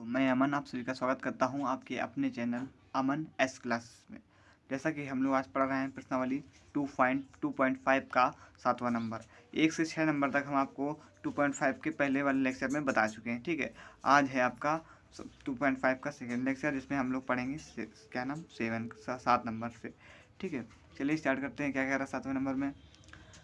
मैं अमन आप सभी का स्वागत करता हूं आपके अपने चैनल अमन एस क्लास में। जैसा कि हम लोग आज पढ़ रहे हैं प्रश्नावली 2.5 का 7वां नंबर। 1 से 6 नंबर तक हम आपको 2.5 के पहले वाले लेक्चर में बता चुके हैं। ठीक है, आज है आपका 2.5 का सेकेंड लेक्चर, जिसमें हम लोग पढ़ेंगे क्या नाम 7 नंबर से। ठीक है, चलिए स्टार्ट करते हैं। क्या कह रहा है 7वें नंबर में?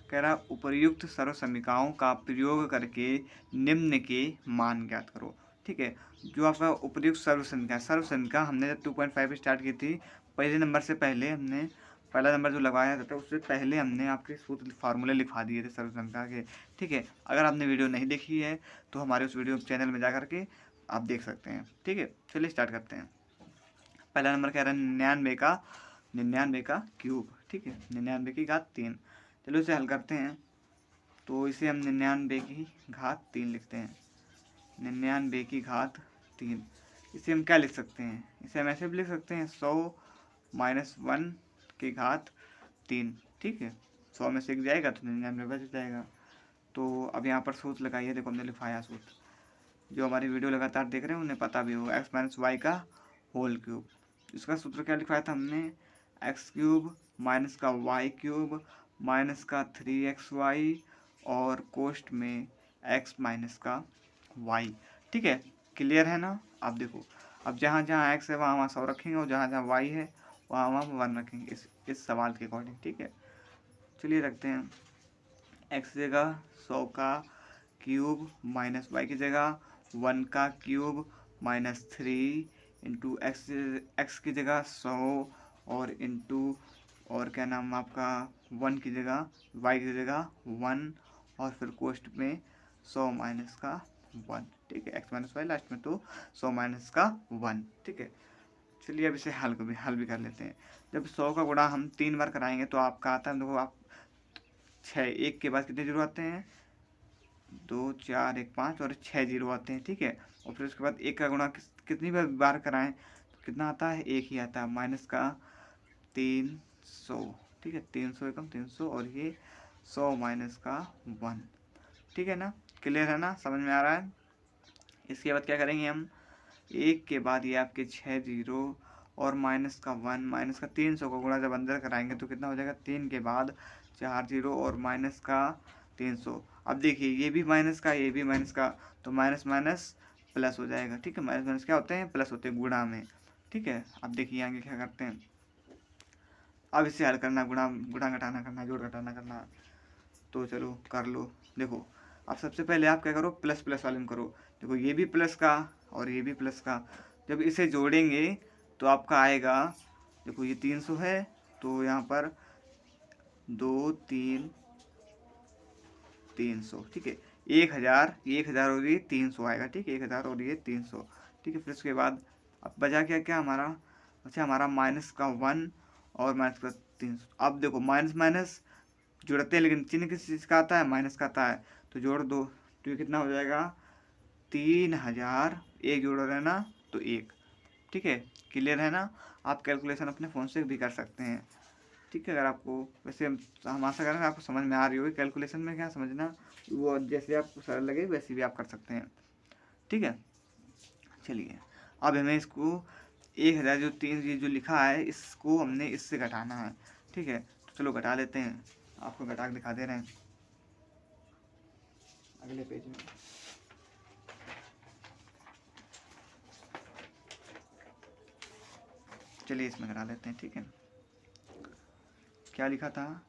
कह रहा उपर्युक्त सर्वसमीकाओं का प्रयोग करके निम्न के मान ज्ञात करो। ठीक है, जो आपका उपर्युक्त सर्वसमीका हमने जब 2.5 स्टार्ट की थी, पहले नंबर से पहले हमने पहला नंबर जो लगाया था उससे पहले हमने आपके सूत्र फार्मूले लिखवा दिए थे सर्वसमीका के। ठीक है, अगर आपने वीडियो नहीं देखी है तो हमारे उस वीडियो चैनल में जा करके आप देख सकते हैं। ठीक है, चलिए स्टार्ट करते हैं। पहला नंबर कह रहा है 99 का क्यूब। ठीक है, 99 की घात 3। चलो इसे हल करते हैं। तो इसे हम 99 की घात 3 लिखते हैं। 99 की घात 3, इसे हम क्या लिख सकते हैं? इसे हम ऐसे भी लिख सकते हैं 100 - 1 की घात 3। ठीक है, 100 में से 1 जाएगा तो 99 बच जाएगा। तो अब यहाँ पर सूत्र लगाइए। देखो हमने लिखाया सूत्र, जो हमारी वीडियो लगातार देख रहे हैं उन्हें पता भी होगा, x - y का होल क्यूब। इसका सूत्र क्या लिखवाया था हमने? x³ माइनस का y³ माइनस का 3xy और कोष्ट में x माइनस का y। ठीक है, क्लियर है ना? आप देखो, अब जहाँ जहाँ x है वहाँ वहाँ 100 रखेंगे और जहाँ जहाँ y है वहाँ वहाँ 1 रखेंगे इस सवाल के अकॉर्डिंग। ठीक है, चलिए रखते हैं। x की जगह 100 का क्यूब माइनस y की जगह 1 का क्यूब माइनस 3 इंटू एक्स की जगह 100 और इंटू और क्या नाम आपका 1 की जगह y की जगह 1 और फिर कोष्ट में 100 माइनस का 1। ठीक है, x माइनस वाई लास्ट में तो 100 माइनस का 1। ठीक है, चलिए अब इसे हल भी कर लेते हैं। जब 100 का गुणा हम 3 बार कराएंगे तो आपका आता है, देखो आप 6, 1 के बाद कितने जीरो आते हैं? 2 4 1 5 और 6 जीरो आते हैं। ठीक है, और फिर उसके बाद 1 का गुणा कितनी बार कराएं तो कितना आता है? 1 ही आता है, माइनस का 300। ठीक है, 300 एकम 300 और ये 100 माइनस का 1। ठीक है ना, क्लियर है ना, समझ में आ रहा है? इसके बाद क्या करेंगे हम? 1 के बाद ये आपके 6 जीरो और माइनस का 1 माइनस का 300 को गुणा जब अंदर कराएंगे तो कितना हो जाएगा? 3 के बाद 4 जीरो और माइनस का 300। अब देखिए ये भी माइनस का ये भी माइनस का, तो माइनस माइनस प्लस हो जाएगा। ठीक है, माइनस माइनस क्या होते हैं? प्लस होते हैं गुणा में। ठीक है, अब देखिए आगे क्या करते हैं। अब इसे हल करना, गुणा गुणा घटाना करना, जोड़ घटाना करना। तो चलो कर लो। देखो अब सबसे पहले आप क्या करो? प्लस प्लस वाले में करो। देखो ये भी प्लस का और ये भी प्लस का, जब इसे जोड़ेंगे तो आपका आएगा, देखो ये 300 है तो यहाँ पर 2 3 300। ठीक है, 1000 और ये 300 आएगा। ठीक है, 1000 और ये 300। ठीक है, फिर उसके बाद अब बचा क्या क्या हमारा? अच्छा हमारा माइनस का 1 और माइनस का 300। अब देखो माइनस माइनस जोड़ते हैं लेकिन चिन्ह किस चीज़ का आता है? माइनस का आता है, तो जोड़ दो। तो ये कितना हो जाएगा? 3000। एक जोड़ रहे ना तो 1। ठीक है, क्लियर है ना? आप कैलकुलेशन अपने फ़ोन से भी कर सकते हैं। ठीक है, अगर आपको वैसे हम आशा करेंगे आपको समझ में आ रही होगी। कैलकुलेशन में क्या समझना, वो जैसे आपको सरल लगे वैसे भी आप कर सकते हैं। ठीक है, चलिए अब हमें इसको 1000 जो 3 ये जो लिखा है इसको हमने इससे घटाना है। ठीक है, तो चलो घटा लेते हैं। आपको घटा के दिखा दे रहे हैं अगले पेज में। चलिए इसमें घटा लेते हैं। ठीक है, क्या लिखा था?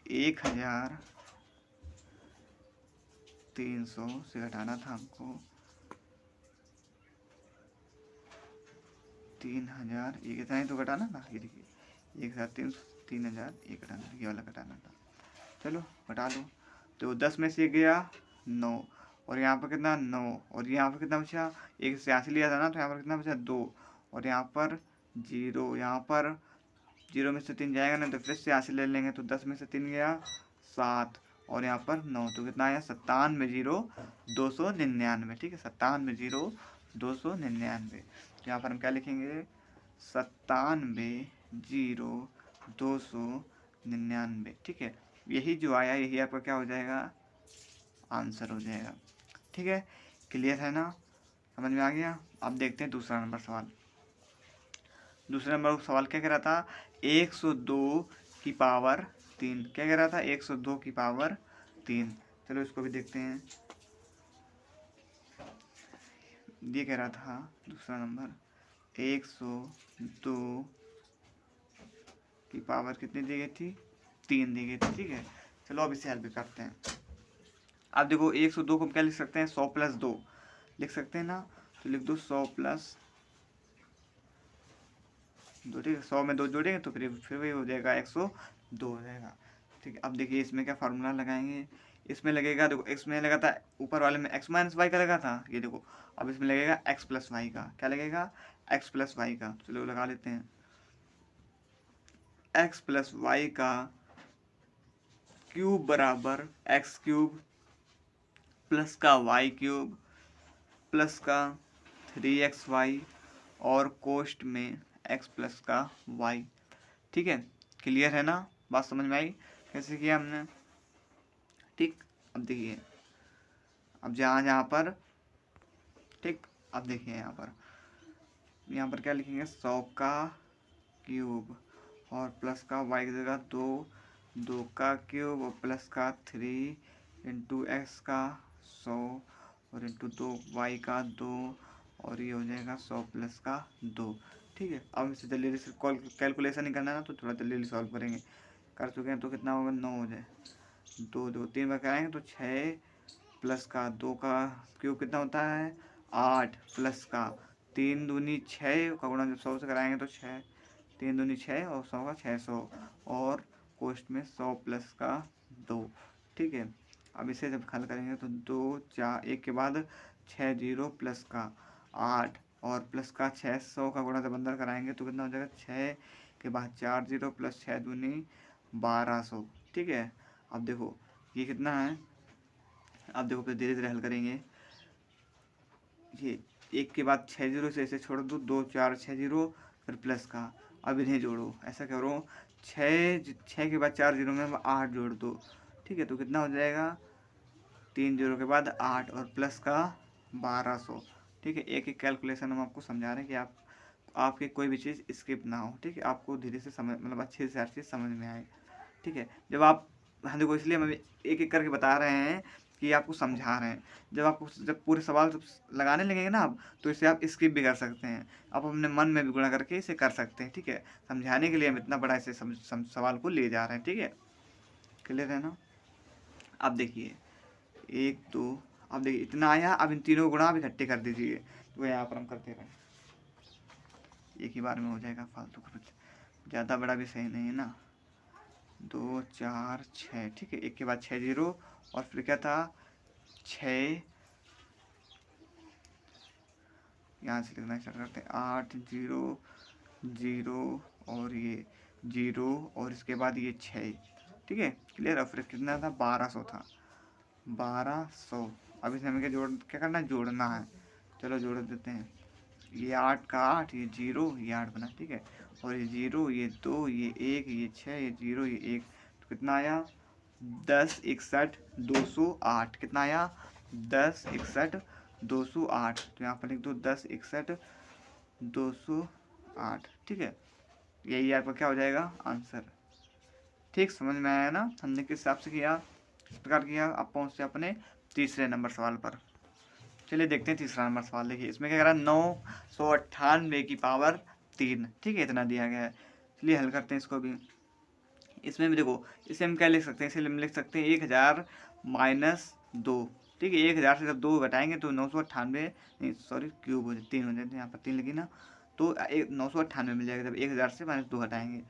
1300 से घटाना था हमको 3000। ये कितना ही तो घटाना था, ये देखिए 1300 3000 ये घटाना, ये वाला घटाना था। चलो घटा लो। तो 10 में से गया 9 और यहाँ पर कितना 9 और यहाँ पर कितना बचा? 1 से 80 लिया था ना, तो यहाँ पर कितना बचा? 2 और यहाँ पर 0। यहाँ पर 0 में से 3 जाएगा ना तो फिर से 80 ले लेंगे, तो 10 में से 3 गया 7 और यहाँ पर 9, तो कितना आया? 97 0 299। ठीक है, 97 0 299। तो यहाँ पर हम क्या लिखेंगे? 97 0 299। ठीक है, यही जो आया यही आपका क्या हो जाएगा? आंसर हो जाएगा। ठीक है, क्लियर है ना? समझ में आ गया। अब देखते हैं दूसरा नंबर सवाल। दूसरे नंबर सवाल क्या कह रहा था, 102 की पावर 3। क्या कह रहा था, 102 की पावर 3। चलो इसको भी देखते हैं। ये कह रहा था दूसरा नंबर 102 की पावर कितनी दी गई थी, 3 दी गई थी। ठीक है, चलो अब इसे हल भी करते हैं। अब देखो 102 को हम क्या लिख सकते हैं, 100 + 2 लिख सकते हैं ना। तो लिख दो 100 + 2। ठीक है, 100 में 2 जोड़ेंगे तो फिर वही हो जाएगा, 102 हो जाएगा। ठीक है, अब देखिए इसमें क्या फार्मूला लगाएंगे। इसमें लगेगा, देखो इसमें लगा था ऊपर वाले में x - y का लगा था, ये देखो। अब इसमें लगेगा x + y का। क्या लगेगा, x + y का। चलो लगा लेते हैं, x + y का क्यूब बराबर x³ प्लस का y³ प्लस का 3xy और कोष्ट में x प्लस का y। ठीक है, क्लियर है ना, बात समझ में आई कैसे किया हमने। ठीक, अब देखिए, अब जहाँ पर, ठीक, अब देखिए यहाँ पर क्या लिखेंगे, 100 का क्यूब और प्लस का y की जगह 2 का क्यूब और प्लस का 3 × x का 100 और × 2y का 2 और ये हो जाएगा 100 प्लस का 2। ठीक है, अब इसे जल्दी जल्दी कैलकुलेशन नहीं करना है ना, तो थोड़ा जल्दी जल्दी सॉल्व करेंगे। कर चुके हैं तो कितना होगा, 9 हो जाए, 2 3 बार कराएंगे तो 6 प्लस का 2 का क्यूब कितना होता है, 8 प्लस का 3 दूनी 6 का गुणा जब 100 से कराएंगे तो 6, 3 दूनी 6 और 100 का 600 और कोष्ट में 100 प्लस का 2। ठीक है, अब इसे जब हल करेंगे तो 2 4 1 के बाद 6 0 प्लस का 8 और प्लस का 600 का गुणा जब अंदर कराएंगे तो कितना हो जाएगा, 6 के बाद 4 0 प्लस 6 दूनी 1200। ठीक है, अब देखो ये कितना है, अब देखो फिर धीरे धीरे हल करेंगे। ये 1 के बाद 6 0 से ऐसे छोड़ दो, 2 4 6 0 फिर प्लस का, अब इन्हें जोड़ो, ऐसा करो 6 के बाद 4 0 में 8 जोड़ दो। ठीक है, तो कितना हो जाएगा, 3 0 के बाद 8 और प्लस का 1200। ठीक है, एक एक कैलकुलेशन हम आपको समझा रहे हैं कि आपकी कोई भी चीज़ स्किप ना हो। ठीक है, आपको धीरे से समझ, मतलब अच्छे से हर चीज़ समझ में आए। ठीक है, जब आप, हाँ देखो इसलिए हम एक एक करके बता रहे हैं कि आपको समझा रहे हैं। जब पूरे सवाल जब लगाने लगेंगे ना आप, तो इसे आप स्किप भी कर सकते हैं, आप अपने मन में भी गुणा करके इसे कर सकते हैं। ठीक है, समझाने के लिए हम इतना बड़ा इसे सवाल को ले जा रहे हैं। ठीक है, क्लियर है ना। अब देखिए 1 2, अब देखिए इतना आया, अब इन तीनों गुणा आप इकट्ठे कर दीजिए, तो यहाँ पर हम करते रहें, एक ही बार में हो जाएगा, फालतू का ज़्यादा बड़ा भी सही नहीं है ना। 2 4 6, ठीक है, 1 के बाद 6 0 और फिर क्या था 6, यहाँ से लिखना स्टार्ट करते हैं, 8 0 0 और ये 0 और इसके बाद ये 6। ठीक है, क्लियर। और फिर कितना था, 1200 था, 1200। अब इसमें हमें क्या करना है, जोड़ना है। चलो जोड़ देते हैं, ये 8 का 8, ये 0, ये 8 बना। ठीक है, और ये 0, ये 2, ये 1, ये 6, ये 0, ये 1, तो कितना आया, 10 61 208। कितना आया, 10 61 208। तो यहाँ पर लिख दो 10 61 208। ठीक है, यही आपका क्या हो जाएगा, आंसर। ठीक, समझ में आया ना, हमने किस हिसाब से किया, किस प्रकार किया। आप पहुँचते अपने तीसरे नंबर सवाल पर। चलिए देखते हैं तीसरा नंबर सवाल। देखिए इसमें क्या कह रहा है, 998 की पावर 3। ठीक है, इतना दिया गया है। चलिए हल करते हैं इसको भी। इसमें भी देखो, इसे हम क्या लिख सकते हैं, इसे हम लिख सकते हैं 1000 - 2। ठीक है, 1000 से जब 2 घटाएंगे तो 998, नहीं सॉरी क्यूब हो जाए, 3 हो जाते हैं, यहाँ पर 3 लगी ना, तो 998 मिल जाएगा जब 1000 से -2 हटाएंगे।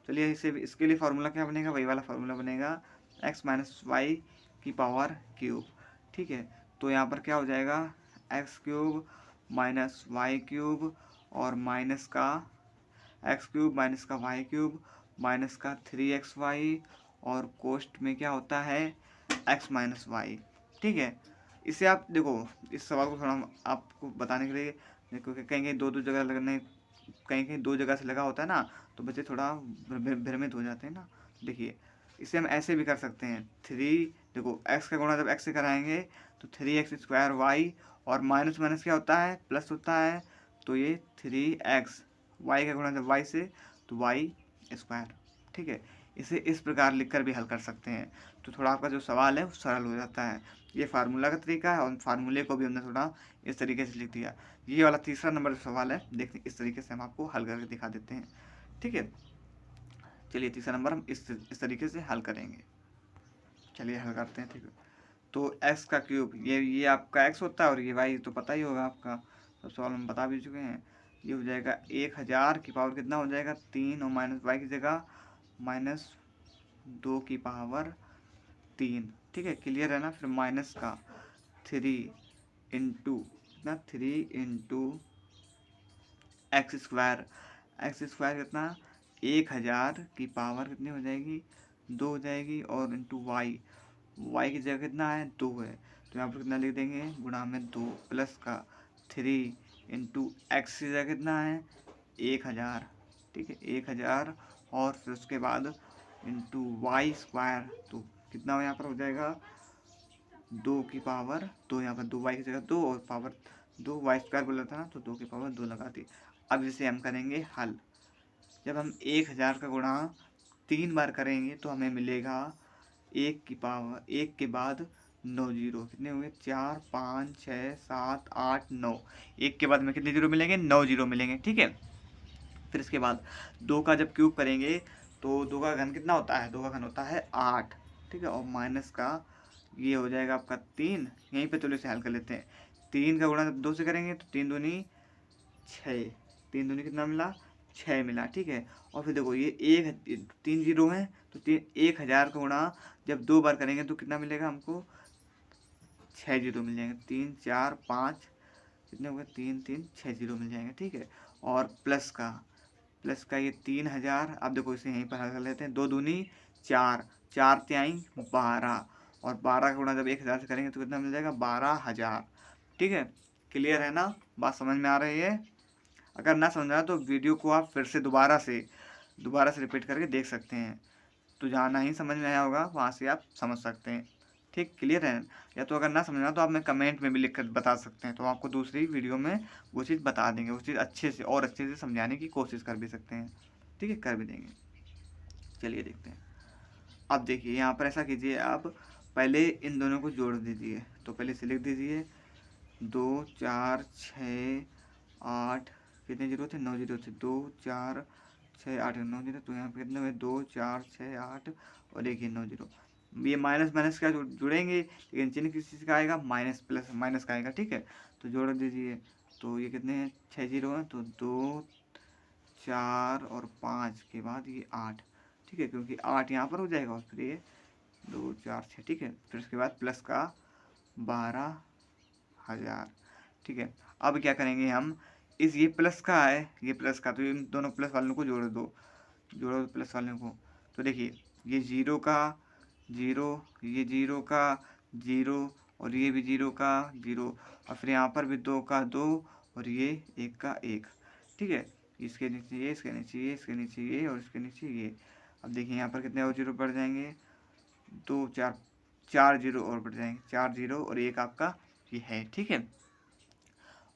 चलिए इसके लिए फार्मूला क्या बनेगा, वही वाला फार्मूला बनेगा, x - y की पावर क्यूब। ठीक है, तो यहाँ पर क्या हो जाएगा, x³ - y³ और माइनस का x³ - का y³ माइनस का 3xy और कोष्ट में क्या होता है, x - y। ठीक है, इसे आप देखो, इस सवाल को थोड़ा आपको बताने के लिए, देखो कहीं कहीं 2 जगह लगने, कहीं कहीं 2 जगह से लगा होता है ना, तो बच्चे थोड़ा भ्रमित हो जाते हैं ना। देखिए इसे हम ऐसे भी कर सकते हैं, 3, देखो x का गुणा जब x से कराएंगे तो 3x² y और माइनस माइनस क्या होता है, प्लस होता है। तो ये 3x, वाई का गुणा जब वाई से तो वाई स्क्वायर। ठीक है, इसे इस प्रकार लिखकर भी हल कर सकते हैं, तो थोड़ा आपका जो सवाल है वो सरल हो जाता है। ये फार्मूला का तरीका है और फार्मूले को भी हमने थोड़ा इस तरीके से लिख दिया। ये वाला तीसरा नंबर जो सवाल है देखते इस तरीके से हम आपको हल करके दिखा देते हैं। ठीक है, चलिए तीसरा नंबर हम इस तरीके से हल करेंगे। चलिए हल करते हैं। ठीक है, तो x का क्यूब, ये आपका x होता है और ये y तो पता ही होगा आपका, तो सवाल हम बता भी चुके हैं। ये हो जाएगा 1000 की पावर कितना हो जाएगा 3, और माइनस y की जगह -2 की पावर 3। ठीक है, क्लियर है ना। फिर माइनस का 3 इंटू कितना 3 इंटू एक्स स्क्वायर, कितना 1000 की पावर कितनी हो जाएगी 2 हो जाएगी, और इंटू वाई की जगह कितना है 2 है, तो यहाँ पर कितना लिख देंगे गुणा में 2, प्लस का 3 इंटू एक्स की जगह कितना है 1000। ठीक है, 1000, और फिर उसके बाद इंटू वाई स्क्वायर, तो कितना यहाँ पर हो जाएगा 2 की पावर 2, यहाँ पर 2 वाई की जगह 2 और पावर 2, वाई स्क्वायर बोला था ना, तो 2 की पावर 2 लगा दी। अब इसे हम करेंगे हल। जब हम 1000 का गुणा 3 बार करेंगे तो हमें मिलेगा 1 के बाद 9 जीरो, कितने हुए 4 5 6 7 8 9, 1 के बाद में कितने जीरो मिलेंगे 9 जीरो मिलेंगे। ठीक है, फिर इसके बाद 2 का जब क्यूब करेंगे तो 2 का घन कितना होता है, 2 का घन होता है 8। ठीक है, और माइनस का ये हो जाएगा आपका 3, यहीं पे चलो इसे हल कर लेते हैं। 3 का गुणा जब 2 से करेंगे तो 3 दूनी 6, 3 दूनी कितना मिला 6 मिला। ठीक है, और फिर देखो ये 3 जीरो है, तो 1000 का गुणा जब 2 बार करेंगे तो कितना मिलेगा हमको 6 जीरो मिल जाएंगे, 3 4 5 कितने हो गए 3 3 6 जीरो मिल जाएंगे। ठीक है, और प्लस का ये 3000, अब देखो इसे यहीं पर हल कर लेते हैं। 2 दूनी 4, 4 त्याई 12, और 12 का गुणा जब 1000 से करेंगे तो कितना मिल जाएगा 12000। ठीक है, क्लियर है ना, बात समझ में आ रही है। अगर ना समझ आए तो वीडियो को आप फिर से दोबारा से रिपीट करके देख सकते हैं, तो जहाँ नहीं समझ में आया होगा वहाँ से आप समझ सकते हैं। ठीक, क्लियर है। या तो अगर ना समझना तो आप हमें कमेंट में भी लिख कर बता सकते हैं, तो आपको दूसरी वीडियो में वो चीज़ बता देंगे, वो चीज़ अच्छे से समझाने की कोशिश कर भी सकते हैं। ठीक है, कर भी देंगे। चलिए देखते हैं। अब देखिए यहाँ पर ऐसा कीजिए, आप पहले इन दोनों को जोड़ दीजिए, तो पहले इसे लिख दीजिए 2 4 6 8, कितने जीरो थे 9 जीरो थे, 2 4 6 8 9 जीरो, तो यहाँ पे कितने हुए 2 4 6 8 और एक 9 जीरो। ये माइनस माइनस क्या जुड़ेंगे, लेकिन चिन्ह किस चीज़ का आएगा माइनस प्लस माइनस का आएगा। ठीक है, तो जोड़ दीजिए, तो ये कितने हैं 6 जीरो हैं, तो 2 4 और 5 के बाद ये 8। ठीक है, क्योंकि 8 यहाँ पर हो जाएगा, और फिर ये 2 4 6। ठीक है, फिर उसके बाद प्लस का 12000। ठीक है, अब क्या करेंगे हम, ये प्लस का है, ये प्लस का, तो इन दोनों प्लस वालों को जोड़ दो प्लस वालों को। तो देखिए ये जीरो का जीरो, ये जीरो का जीरो, और ये भी जीरो का जीरो, और फिर यहाँ पर भी 2 का 2, और ये 1 का 1। ठीक है, इसके नीचे ये, इसके नीचे ये, इसके नीचे ये, और इसके नीचे ये। अब देखिए यहाँ पर कितने और जीरो बढ़ जाएंगे 2 4, 4 जीरो और बढ़ जाएंगे, 4 जीरो और 1 आपका ये है। ठीक है,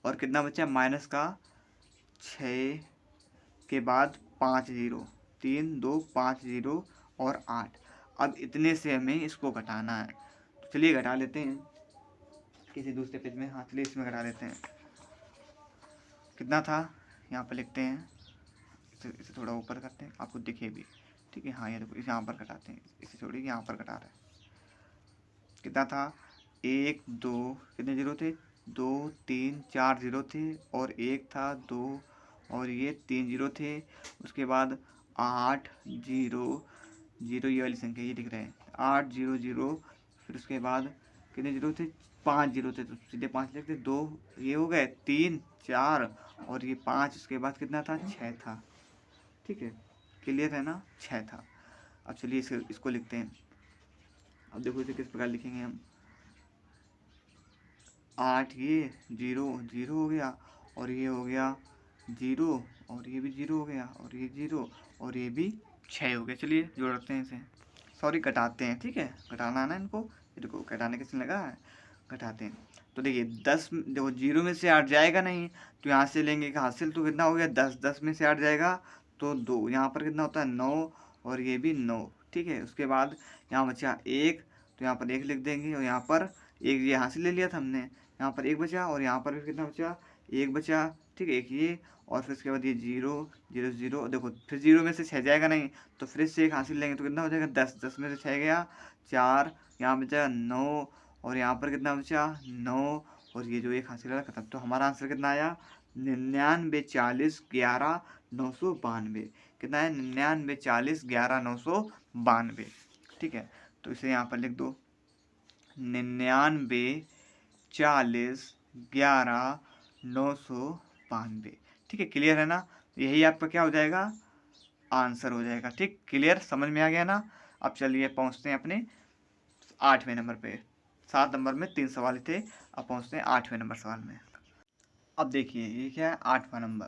और कितना बचा माइनस का 6 के बाद 5 जीरो, 3 2 5 जीरो और 8। अब इतने से हमें इसको घटाना है, तो चलिए घटा लेते हैं किसी दूसरे पेज में। हाँ चलिए इसमें घटा लेते हैं, कितना था यहाँ पर लिखते हैं, इसे थोड़ा ऊपर करते हैं आपको दिखे भी। ठीक है, हाँ ये देखो इसे यहाँ पर घटाते हैं, इसे छोड़िए यहाँ पर घटा रहे हैं। कितना था 1 2, कितने जीरो थे 2 3 4 जीरो थे, और 1 था 2, और ये 3 जीरो थे। उसके बाद 8 जीरो जीरो, ये वाली संख्या ये दिख रहा है 8 जीरो जीरो। फिर उसके बाद कितने जीरो थे 5 जीरो थे, तो सीधे 5 लिखते, 2 ये हो गए 3 4 और ये 5, उसके बाद कितना था 6 था। ठीक है, क्लियर है ना, 6 था। अब चलिए इसको लिखते हैं। अब देखो इसे किस प्रकार लिखेंगे हम, 8 ये जीरो जीरो हो गया, और ये हो गया जीरो, और ये भी जीरो हो गया, और ये जीरो, और ये भी 6 हो गया। चलिए जोड़ते हैं इसे, सॉरी घटाते हैं। ठीक है, घटाना है ना इनको, ये देखो घटाने किसने लगा है घटाते हैं। तो देखिए 10 देखो 0 में से 8 जाएगा नहीं, तो यहाँ से लेंगे कि हासिल तो कितना हो गया 10, 10 में से 8 जाएगा तो 2, यहाँ पर कितना होता है 9 और ये भी 9। ठीक है, उसके बाद यहाँ बचा 1, तो यहाँ पर 1 लिख देंगे और यहाँ पर 1 ये यहाँ से ले लिया था हमने, यहाँ पर 1 बचा और यहाँ पर भी कितना बचा 1 बचा। ठीक है, एक ये और फिर उसके बाद ये 0 0 0, देखो फिर 0 में से 6 जाएगा नहीं, तो फिर से 1 हासिल लेंगे तो कितना हो जाएगा 10, 10 में से 6 गया 4, यहाँ बचा 9 और यहाँ पर कितना बचा 9 और ये जो 1 हासिल है खत्म। तो हमारा आंसर कितना आया 99 40 11 992। कितना है 99 40 11 992। ठीक है, तो इसे यहाँ पर लिख दो 99 40 11 992। ठीक है, क्लियर है ना, यही आपका क्या हो जाएगा आंसर हो जाएगा। ठीक, क्लियर, समझ में आ गया ना। अब चलिए पहुंचते हैं अपने 8वें नंबर पे। 7 नंबर में 3 सवाल थे, अब पहुंचते हैं 8वें नंबर सवाल में। अब देखिए ये क्या है 8वां नंबर।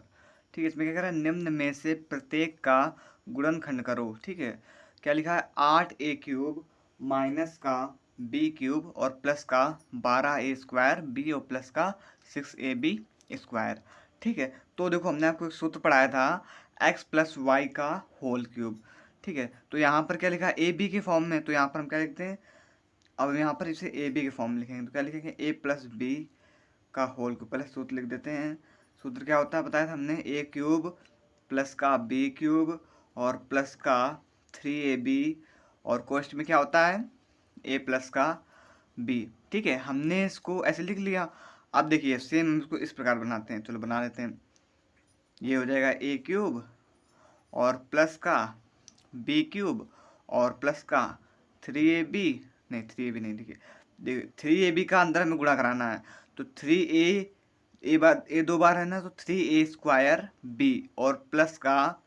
ठीक है, इसमें क्या कह रहा है निम्न में से प्रत्येक का गुणनखंड करो। ठीक है, क्या लिखा है 8a³ माइनस का b³ और प्लस का 12a² b और प्लस का 6ab²। ठीक है, तो देखो हमने आपको एक सूत्र पढ़ाया था x + y का होल क्यूब। ठीक है, तो यहाँ पर क्या लिखा है ए बी के फॉर्म में, तो यहाँ पर हम क्या लिखते हैं, अब यहाँ पर इसे ए बी के फॉर्म में लिखेंगे तो क्या लिखेंगे a + b का होल क्यूब। पहले सूत्र लिख देते हैं। सूत्र क्या होता है बताया था हमने a³ प्लस का b³ और प्लस का 3ab और कोष्ठ में क्या होता है a प्लस का b। ठीक है, हमने इसको ऐसे लिख लिया। अब देखिए सेम इसको इस प्रकार बनाते हैं, चलो बना लेते हैं। ये हो जाएगा a³ और प्लस का b³ और प्लस का 3ab, नहीं 3ab नहीं, देखिए 3ab का अंदर हमें गुणा कराना है, तो 3a 2 बार है ना, तो 3a² b और प्लस का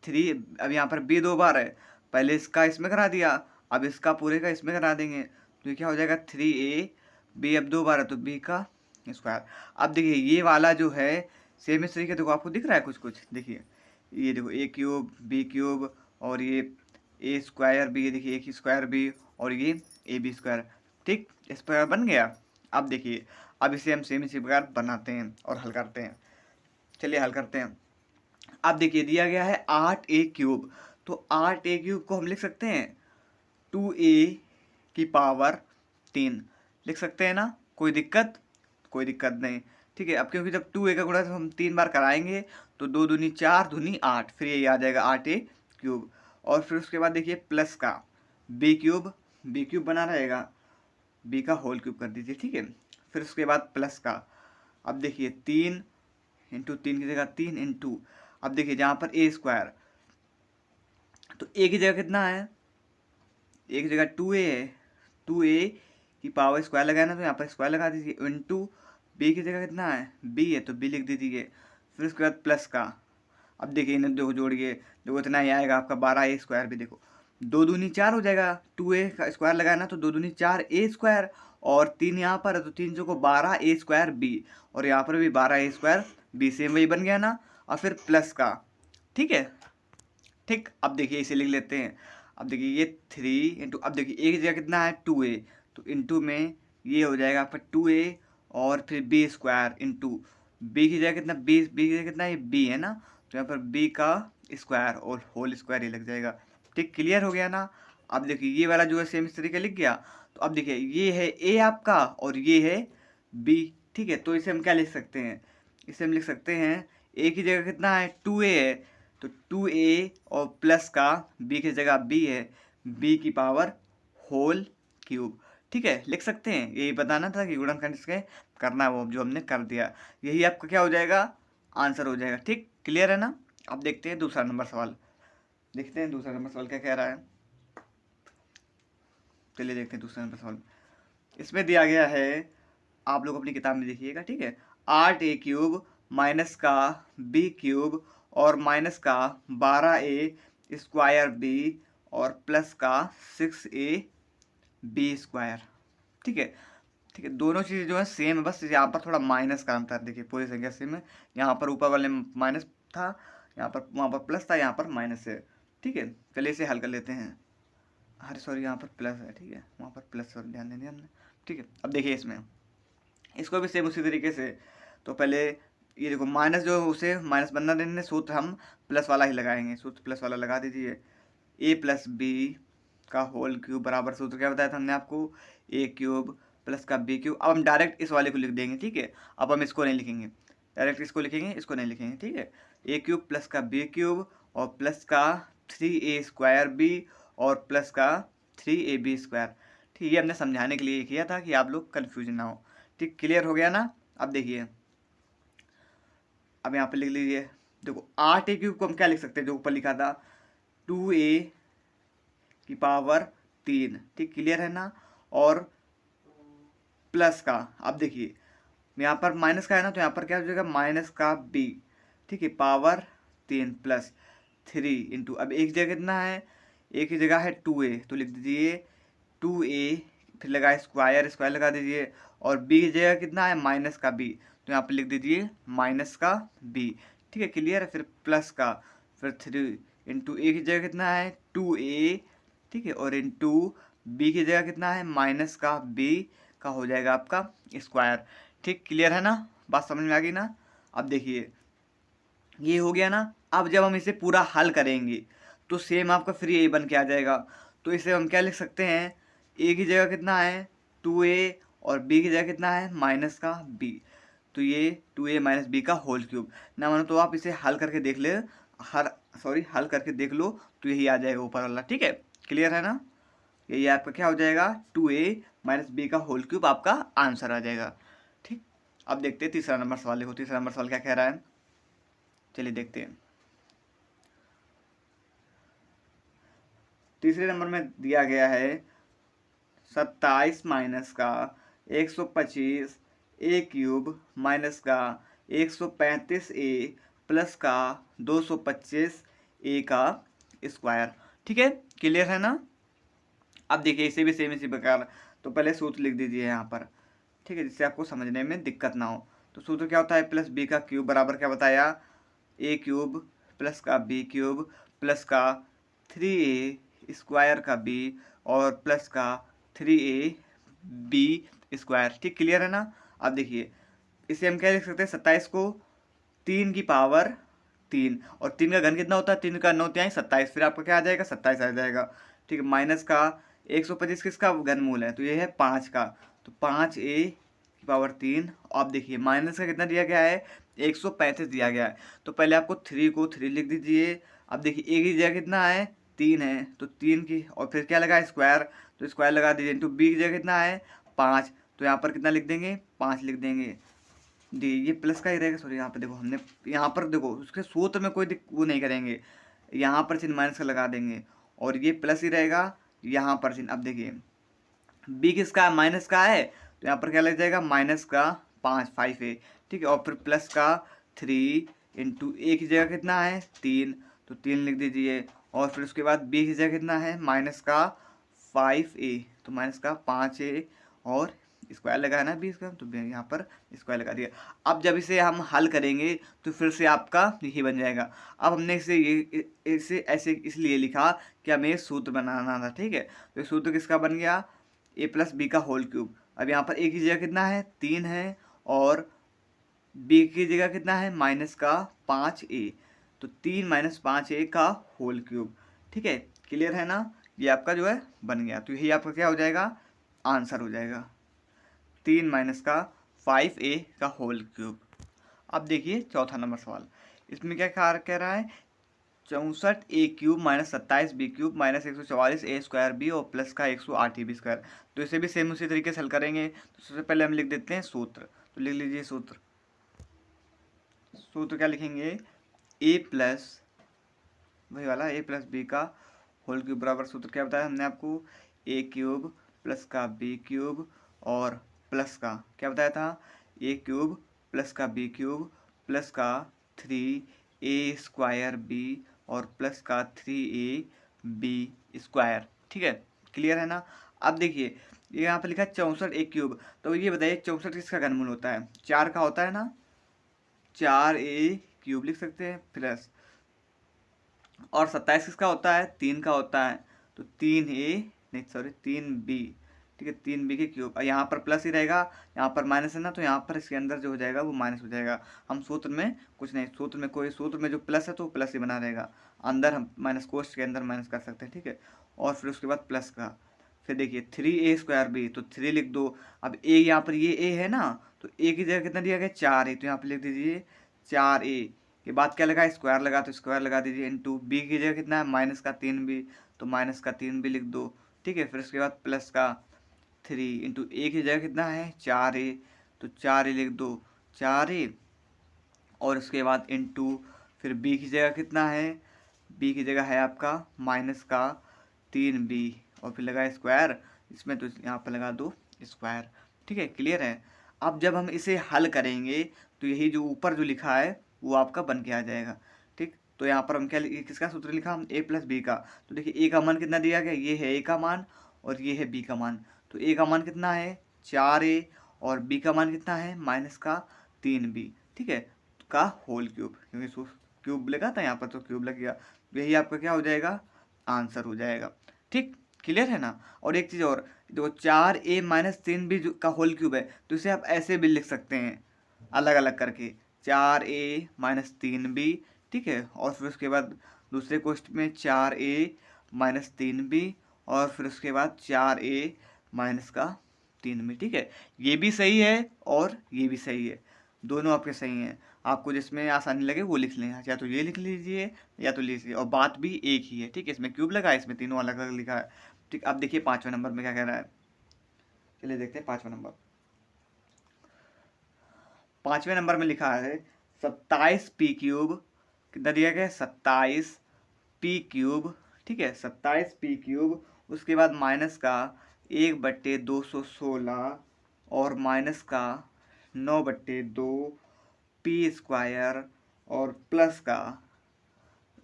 3, अब यहाँ पर b 2 बार है, पहले इसका इसमें करा दिया, अब इसका पूरे का इसमें करा देंगे, तो ये क्या हो जाएगा 3ab, अब 2 बार है तो b का स्क्वायर। अब देखिए ये वाला जो है सेम इस तरीके, देखो आपको दिख रहा है कुछ कुछ, देखिए ये देखो a³ b³ और ये a² b, ये देखिए a² b और ये ab²। ठीक, इस प्रकार बन गया। अब देखिए अब इसे हम सेम इसी प्रकार बनाते हैं और हल करते हैं। चलिए हल करते हैं। अब देखिए दिया गया है 8a³, तो 8a³ को हम लिख सकते हैं 2a⁻³ लिख सकते हैं ना, कोई दिक्कत, कोई दिक्कत नहीं। ठीक है, अब क्योंकि जब 2a का गुणा हम 3 बार कराएंगे तो 2 दूनी 4 दूनी 8, फिर ये आ जाएगा 8a³ और फिर उसके बाद देखिए प्लस का b³ बना रहेगा, b का होल क्यूब कर दीजिए। ठीक है, फिर उसके बाद प्लस का, अब देखिए 3 × 3 की जगह 3 × अब देखिए जहाँ पर a², तो a की जगह कितना है, a की जगह 2a है, 2a² लगाया ना, तो यहाँ पर स्क्वायर लगा दीजिए, इंटू b की जगह कितना है b है तो b लिख दीजिए। फिर उसके बाद प्लस का, अब देखिए इन्हें दो जोड़िए, देखो इतना ही आएगा आपका 12a² भी, देखो 2 दूनी 4 हो जाएगा, 2a का स्क्वायर लगाया ना तो 2 दूनी 4a² और 3 यहाँ पर है तो 3 को 12a² b और यहाँ पर भी 12a² b, सेम वही बन गया ना। और फिर प्लस का, ठीक है। ठीक, अब देखिए इसे लिख लेते हैं। अब देखिए ये 3 इंटू, अब देखिए a की जगह कितना है 2a, तो इंटू में ये हो जाएगा आपका 2a और फिर b² इंटू b की जगह कितना, b की जगह कितना है b है ना, तो यहाँ पर b का स्क्वायर और होल स्क्वायर ये लग जाएगा। ठीक, क्लियर हो गया ना। अब देखिए ये वाला जो है सेम इस तरीके लिख गया, तो अब देखिए ये है a आपका और ये है b। ठीक है, तो इसे हम क्या लिख सकते हैं, इसे हम लिख सकते हैं a की जगह कितना है 2a है, तो 2a और प्लस का b की जगह b है, b⁻³ ठीक है, लिख सकते हैं। यही बताना था कि गुणनखंड इसके करना है, वो जो हमने कर दिया, यही आपका क्या हो जाएगा आंसर हो जाएगा। ठीक, क्लियर है ना। अब देखते हैं दूसरा नंबर सवाल, देखते हैं दूसरा नंबर सवाल क्या कह रहा है। चलिए देखते हैं दूसरा नंबर सवाल। इसमें दिया गया है, आप लोग अपनी किताब में देखिएगा, ठीक है, 8a³ माइनस का b³ और माइनस का 12a² b और प्लस का 6ab²। ठीक है, ठीक है, दोनों चीज़ें जो है सेम है, बस यहाँ पर थोड़ा माइनस का अंतर, देखिए पूरी संख्या सेम है, यहाँ पर ऊपर वाले माइनस था, यहाँ पर वहाँ पर प्लस था, यहाँ पर माइनस है। ठीक है, चलिए इसे हल कर लेते हैं। अरे सॉरी, यहाँ पर प्लस है, ठीक है, वहाँ पर प्लस, ध्यान देंगे हमने। ठीक है, अब देखिए इसमें इसको भी सेम उसी तरीके से। तो पहले ये देखो माइनस जो उसे माइनस बनना देने, सूत्र हम प्लस वाला ही लगाएंगे, सूत्र प्लस वाला लगा दीजिए। ए प्लस बी का होल क्यूब बराबर, सूत्र क्या बताया था हमने आपको, ए क्यूब प्लस का बी क्यूब। अब हम डायरेक्ट इस वाले को लिख देंगे, ठीक है। अब हम इसको नहीं लिखेंगे, डायरेक्ट इसको लिखेंगे, इसको नहीं लिखेंगे, ठीक है। ए क्यूब प्लस का बी क्यूब और प्लस का 3a² बी और प्लस का 3ab²। ठीक, ये हमने समझाने के लिए किया था कि आप लोग कन्फ्यूजन ना हो। ठीक, क्लियर हो गया ना। अब देखिए, अब यहाँ पे लिख लीजिए, देखो 8a क्यूब को हम क्या लिख सकते हैं, जो ऊपर लिखा था 2a की पावर 3। ठीक, क्लियर है ना। और प्लस का, अब देखिए यहाँ पर माइनस का है ना, तो यहाँ पर क्या हो जाएगा, माइनस का b, ठीक है, पावर 3 प्लस 3 इंटू, अब एक जगह कितना है, एक ही जगह है 2a, तो लिख दीजिए 2a, फिर लगा स्क्वायर, स्क्वायर लगा दीजिए, और b की जगह कितना है, माइनस का b, तो यहाँ पर लिख दीजिए माइनस का b। ठीक है, क्लियर है। फिर प्लस का, फिर 3 इंटू a की जगह कितना है 2a, ठीक है, और इंटू b की जगह कितना है माइनस का b का हो जाएगा आपका स्क्वायर। ठीक, क्लियर है ना, बात समझ में आ गई ना। अब देखिए ये हो गया ना। अब जब हम इसे पूरा हल करेंगे तो सेम आपका फिर यही बन के आ जाएगा। तो इसे हम क्या लिख सकते हैं, ए की जगह कितना है 2a और b की जगह कितना है माइनस का b, तो ये 2a माइनस b का होल क्यूब ना मानो तो आप इसे हल करके देख ले, हल करके देख लो, तो यही आ जाएगा ऊपर वाला। ठीक है, क्लियर है ना। यही आपका क्या हो जाएगा, 2a माइनस b का होल क्यूब आपका आंसर आ जाएगा। ठीक, अब देखते हैं तीसरा नंबर सवाल। देखो तीसरा नंबर सवाल क्या कह रहा है, चलिए देखते हैं। तीसरे नंबर में दिया गया है 27 माइनस का 125 ए क्यूब माइनस का 135 ए प्लस का 225 ए का स्क्वायर। ठीक है, क्लियर है ना। अब देखिए इसे भी सेम इसी प्रकार, तो पहले सूत्र लिख दीजिए यहाँ पर, ठीक है, जिससे आपको समझने में दिक्कत ना हो। तो सूत्र क्या होता है, प्लस बी का क्यूब बराबर क्या बताया, ए क्यूब प्लस का बी क्यूब प्लस का 3a² का b और प्लस का 3ab²। ठीक, क्लियर है ना। अब देखिए इसे हम क्या लिख सकते हैं, 27 को 3 की पावर 3 और 3 का घन कितना होता है, 3 का 9 तिहाई 27, फिर आपका क्या आ जाएगा 27 आ जाएगा। ठीक है, माइनस का 125 किसका घनमूल है, तो ये है 5 का, तो 5a की पावर 3। अब देखिए माइनस का कितना दिया गया है 135 दिया गया है, तो पहले आपको 3 को 3 लिख दीजिए। अब देखिए a की जगह कितना है 3 है, तो 3 की, और फिर क्या लगा स्क्वायर, तो स्क्वायर लगा दीजिए, इंटू b की जगह कितना है 5, तो यहाँ पर कितना लिख देंगे 5 लिख देंगे। जी, ये प्लस का ही रहेगा, सॉरी यहाँ पे देखो हमने, यहाँ पर देखो उसके सूत्र में कोई वो नहीं करेंगे, यहाँ पर चिन्ह माइनस का लगा देंगे और ये प्लस ही रहेगा यहाँ पर चिन्ह। अब देखिए बी किसका माइनस का है, तो यहाँ पर क्या लग जाएगा माइनस का 5 है, ठीक है, और फिर प्लस का 3 इंटू ए की जगह कितना है 3, तो 3 लिख दीजिए, और फिर उसके बाद बी की जगह कितना है माइनस का 5a, तो माइनस का 5a और स्क्वायर लगा है ना 20 का, तो यहाँ पर स्क्वायर लगा दिया। अब जब इसे हम हल करेंगे तो फिर से आपका यही बन जाएगा। अब हमने इसे ऐसे इसलिए लिखा कि हमें सूत्र बनाना था, ठीक है। तो सूत्र किसका बन गया, a प्लस बी का होल क्यूब। अब यहाँ पर a की जगह कितना है 3 है और b की जगह कितना है माइनस का 5a, तो 3 माइनस 5a का होल क्यूब। ठीक है, क्लियर है ना। ये आपका जो है बन गया, तो यही आपका क्या हो जाएगा, आंसर हो जाएगा 3 माइनस का 5a का होल क्यूब। अब देखिए चौथा नंबर सवाल, इसमें क्या कह रहा है, 64a cube minus 27b cube minus 144a² b और प्लस का 108ab²। तो इसे भी सेम उसी तरीके से हल करेंगे। तो सबसे पहले हम लिख देते हैं सूत्र, तो लिख लीजिए सूत्र। सूत्र क्या लिखेंगे, a प्लस वही वाला a प्लस बी का होल क्यूब बराबर, सूत्र क्या बताया हमने आपको, a क्यूब प्लस का b क्यूब और प्लस का क्या बताया था, a क्यूब प्लस का b क्यूब प्लस का 3a² b और प्लस का 3ab²। ठीक है, क्लियर है ना। अब देखिए ये यहाँ पर लिखा है 64a क्यूब, तो ये बताइए 64 किसका घनमूल होता है, 4 का होता है ना, 4a³ लिख सकते हैं प्लस, और 27 किसका होता है 3 का होता है, तो 3b ठीक है, 3b के क्यूब। यहाँ पर प्लस ही रहेगा, यहाँ पर माइनस है ना, तो यहाँ पर इसके अंदर जो हो जाएगा वो माइनस हो जाएगा। हम सूत्र में कुछ नहीं, सूत्र में कोई सूत्र में जो प्लस है तो प्लस ही बना रहेगा, अंदर हम माइनस कोष्ठ के अंदर माइनस कर सकते हैं। ठीक है, और फिर उसके बाद प्लस का, फिर देखिए 3a² तो 3 लिख दो। अब ए यहाँ पर ये ए है ना, तो ए की जगह कितना दिया गया 4a, तो यहाँ पर लिख दीजिए 4a के बाद क्या लगा स्क्वायर लगा, तो स्क्वायर लगा दीजिए इंटू बी की जगह कितना है माइनस का 3b, तो माइनस का 3b लिख दो। ठीक है, फिर उसके बाद प्लस का 3 इंटू ए की जगह कितना है 4a, तो 4a लिख दो 4a, और उसके बाद इंटू फिर बी की जगह कितना है, बी की जगह है आपका माइनस का 3b, और फिर लगा स्क्वायर इसमें, तो यहाँ पर लगा दो स्क्वायर। ठीक है, क्लियर है। अब जब हम इसे हल करेंगे तो यही जो ऊपर जो लिखा है वो आपका बन के आ जाएगा। ठीक, तो यहाँ पर हम क्या किसका सूत्र लिखा हम a+b का, तो देखिए ए का मान कितना दिया गया, ये है ए का मान और ये है बी का मान। तो ए का मान कितना है 4a और बी का मान कितना है माइनस का 3b। ठीक है, का होल क्यूब, क्योंकि क्यूब लगा था यहाँ पर तो क्यूब लग गया, यही आपका क्या हो जाएगा आंसर हो जाएगा। ठीक, क्लियर है ना। और एक चीज़ और देखो 4a माइनस 3b का होल क्यूब है, तो इसे आप ऐसे भी लिख सकते हैं अलग अलग करके 4a माइनस 3b। ठीक है, और फिर उसके बाद दूसरे क्वेश्चन में 4a माइनस 3b और फिर उसके बाद 4a माइनस का 3b। ठीक है, ये भी सही है और ये भी सही है, दोनों आपके सही हैं। आपको जिसमें आसानी लगे वो लिख लें, या तो ये लिख लीजिए या तो लीजिए, और बात भी एक ही है। ठीक है, इसमें क्यूब लगा है, इसमें तीनों अलग अलग लिखा है। ठीक, अब देखिए 5वें नंबर में क्या कह रहा है, चलिए देखते हैं 5वें नंबर। 5वें नंबर में लिखा है 27p³ कितना दिया गया 27p³। ठीक है, 27p³ उसके बाद माइनस का 1/216 और माइनस का 9/2p² और प्लस का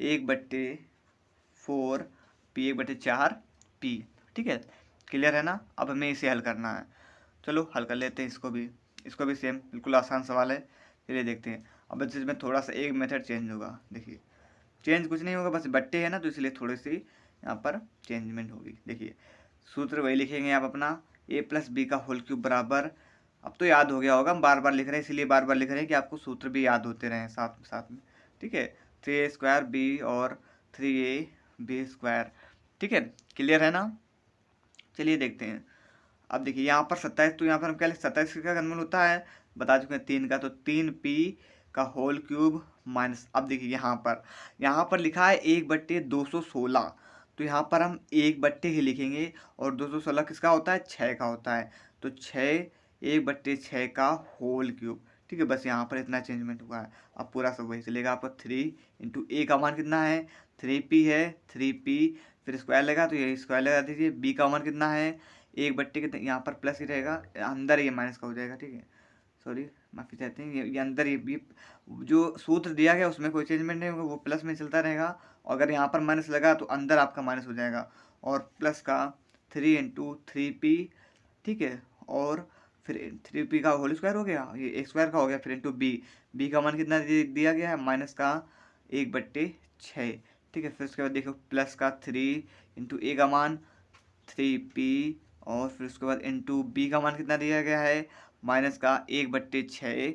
1/4p1/4p। ठीक है, क्लियर है ना। अब हमें इसे हल करना है, चलो हल कर लेते हैं इसको भी सेम बिल्कुल आसान सवाल है। चलिए देखते हैं। अब इसमें थोड़ा सा एक मेथड चेंज होगा, देखिए चेंज कुछ नहीं होगा, बस बट्टे है ना तो इसलिए थोड़ी सी यहाँ पर चेंजमेंट होगी। देखिए सूत्र वही लिखेंगे आप अपना a+b का होल क्यूब बराबर, अब तो याद हो गया होगा, हम बार बार लिख रहे हैं इसलिए बार बार लिख रहे हैं कि आपको सूत्र भी याद होते रहें साथ साथ में। ठीक है, 3a² और 3ab²। ठीक है, क्लियर है ना। चलिए देखते हैं। अब देखिए यहाँ पर 27, तो यहाँ पर हम क्या लिख 27 का घनमूल होता है बता चुके हैं 3 का, तो 3p का होल क्यूब माइनस, अब देखिए यहाँ पर लिखा है 1/216, तो यहाँ पर हम 1 ही लिखेंगे, और 216 किसका होता है 6 का होता है, तो 6 1/6 का होल क्यूब। ठीक है, बस यहाँ पर इतना चेंजमेंट हुआ है। अब पूरा सब वही चलेगा आपको 3 इंटू ए का मान कितना है 3p है 3p, फिर स्क्वायर लगा तो ये स्क्वायर लगा दीजिए। बी का मान कितना है 1/, कितना यहाँ पर प्लस ही रहेगा, अंदर ये माइनस का हो जाएगा। ठीक है, सॉरी माफ़ी चाहते हैं, ये अंदर ये जो सूत्र दिया गया उसमें कोई चेंजमेंट नहीं होगा, वो प्लस में चलता रहेगा। अगर यहाँ पर माइनस लगा तो अंदर आपका माइनस हो जाएगा, और प्लस का 3 इंटू 3p। ठीक है, और फिर 3p का होल स्क्वायर हो गया, ये एक स्क्वायर का हो गया, फिर इंटू बी का मान कितना दिया गया है माइनस का 1/6। ठीक है, फिर उसके बाद देखो प्लस का 3 इंटू ए का मान 3p, और फिर उसके बाद इंटू बी का मान कितना दिया गया है माइनस का 1/6,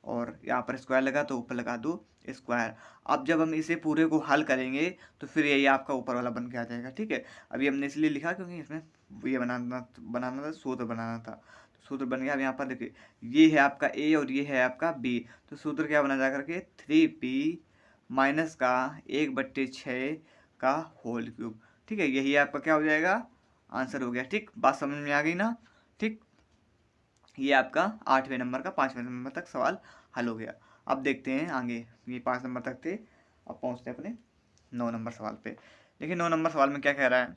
और यहाँ पर स्क्वायर लगा तो ऊपर लगा दो स्क्वायर। अब जब हम इसे पूरे को हल करेंगे तो फिर यही आपका ऊपर वाला बन के आ जाएगा। ठीक है, अभी हमने इसलिए लिखा क्योंकि इसमें ये बनाना था, सूत्र बनाना था, तो सूत्र बन गया। अब यहाँ पर देखिए ये है आपका ए और ये है आपका बी, तो सूत्र क्या बना जा करके 3p माइनस का 1/6 का होल क्यूब। ठीक है, यही आपका क्या हो जाएगा आंसर हो गया। ठीक, बात समझ में आ गई ना। ठीक, ये आपका 8वें नंबर का 5वें नंबर तक सवाल हल हो गया। अब देखते हैं आगे, ये 5 नंबर तक थे, अब पहुंचते हैं अपने 9 नंबर सवाल पे। देखिए 9 नंबर सवाल में क्या कह रहा है,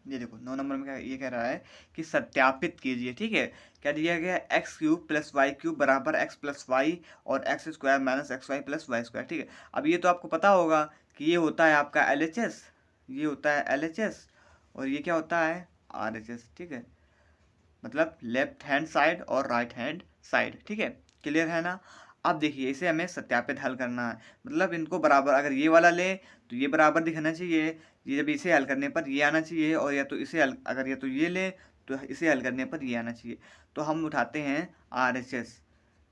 ये देखो 9 नंबर में क्या ये कह रहा है कि सत्यापित कीजिए। ठीक है, क्या दिया गया है x³ + y³ बराबर x + y और x² - xy + y²। ठीक है, अब ये तो आपको पता होगा कि ये होता है आपका LHS, ये होता है LHS, और ये क्या होता है RHS। ठीक है, मतलब लेफ्ट हैंड साइड और राइट हैंड साइड। ठीक है, क्लियर है ना। अब देखिए इसे हमें सत्यापित हल करना है, मतलब इनको बराबर, अगर ये वाला ले तो ये बराबर दिखना चाहिए, ये जब इसे हल करने पर ये आना चाहिए, और या तो इसे हल, अगर या तो ये ले तो इसे हल करने पर ये आना चाहिए। तो हम उठाते हैं RHS,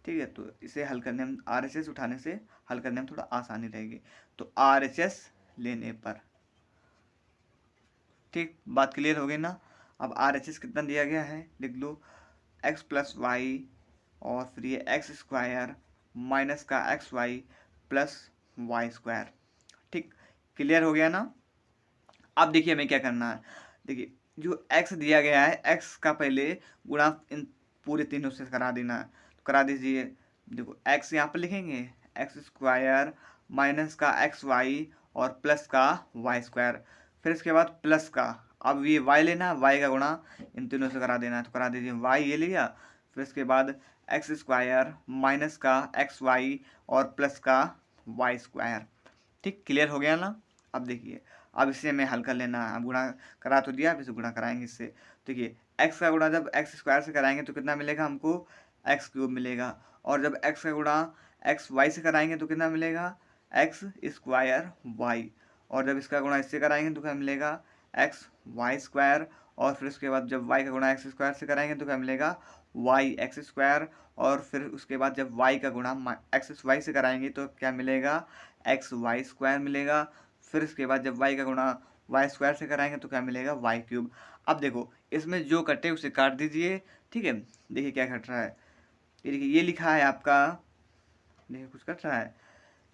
ठीक है। तो इसे हल करने में RHS उठाने से हल करने में थोड़ा आसानी रहेगी। तो RHS लेने पर, ठीक, बात क्लियर हो गई ना। अब RHS कितना दिया गया है लिख लो, x प्लस वाई और फिर ये एक्स स्क्वायर माइनस का x y plus y square, ठीक, क्लियर हो गया ना। अब देखिए हमें क्या करना है, देखिए जो x दिया गया है x का पहले गुणा इन पूरे तीनों से करा देना है। तो करा दीजिए, देखो x यहाँ पर लिखेंगे एक्स स्क्वायर माइनस का एक्स वाई और प्लस का वाई स्क्वायर, फिर इसके बाद प्लस का, अब ये y लेना, y का गुणा इन तीनों से करा देना है। तो करा दीजिए, y ये लिया, फिर इसके बाद एक्स स्क्वायर माइनस का एक्स वाई और प्लस का वाई स्क्वायर, ठीक, क्लियर हो गया ना। अब देखिए, अब इसे हमें हल कर लेना है। अब गुणा करा तो दिया, अब इसे गुणा कराएंगे इससे। देखिए x का गुणा जब एक्स स्क्वायर से कराएंगे तो कितना मिलेगा हमको, एक्स क्यूब मिलेगा। और जब x का गुणा एक्स वाई से कराएंगे तो कितना मिलेगा, एक्स स्क्वायर वाई। और जब इसका गुणा इससे कराएंगे तो क्या मिलेगा, एक्स वाई स्क्वायर। और फिर उसके बाद जब y का गुणा एक्स स्क्वायर से कराएंगे तो क्या मिलेगा, वाई एक्स स्क्वायर। और फिर उसके बाद जब y का गुणा एक्स वाई से कराएंगे तो क्या मिलेगा, एक्स वाई स्क्वायर मिलेगा। फिर इसके बाद जब y का गुणा वाई स्क्वायर से कराएंगे तो क्या मिलेगा, वाई क्यूब। अब देखो इसमें जो कटे उसे काट दीजिए, ठीक है। देखिए क्या कट रहा है, ये देखिए ये लिखा है आपका, देखिए कुछ कट रहा है,